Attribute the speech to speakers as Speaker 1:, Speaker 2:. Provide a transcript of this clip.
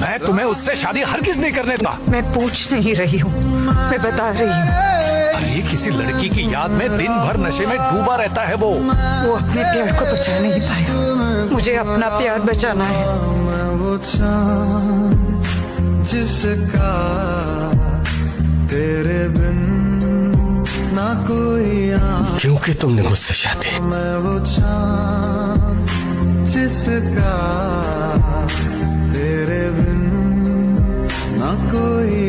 Speaker 1: मैं तुम्हें उससे शादी हरगिज नहीं करने दूंगा।
Speaker 2: मैं पूछ नहीं रही हूँ, मैं बता रही हूँ।
Speaker 1: अरे किसी लड़की की याद में दिन भर नशे में डूबा रहता है वो
Speaker 2: अपने प्यार को बचा नहीं पाया, मुझे अपना प्यार बचाना है।
Speaker 3: वो चाँद जिसका तेरे बिन ना कोई
Speaker 4: क्योंकि तुमने मुझसे शादी।
Speaker 3: मैं वो चाँद जिसका तेरे बिन ना कोई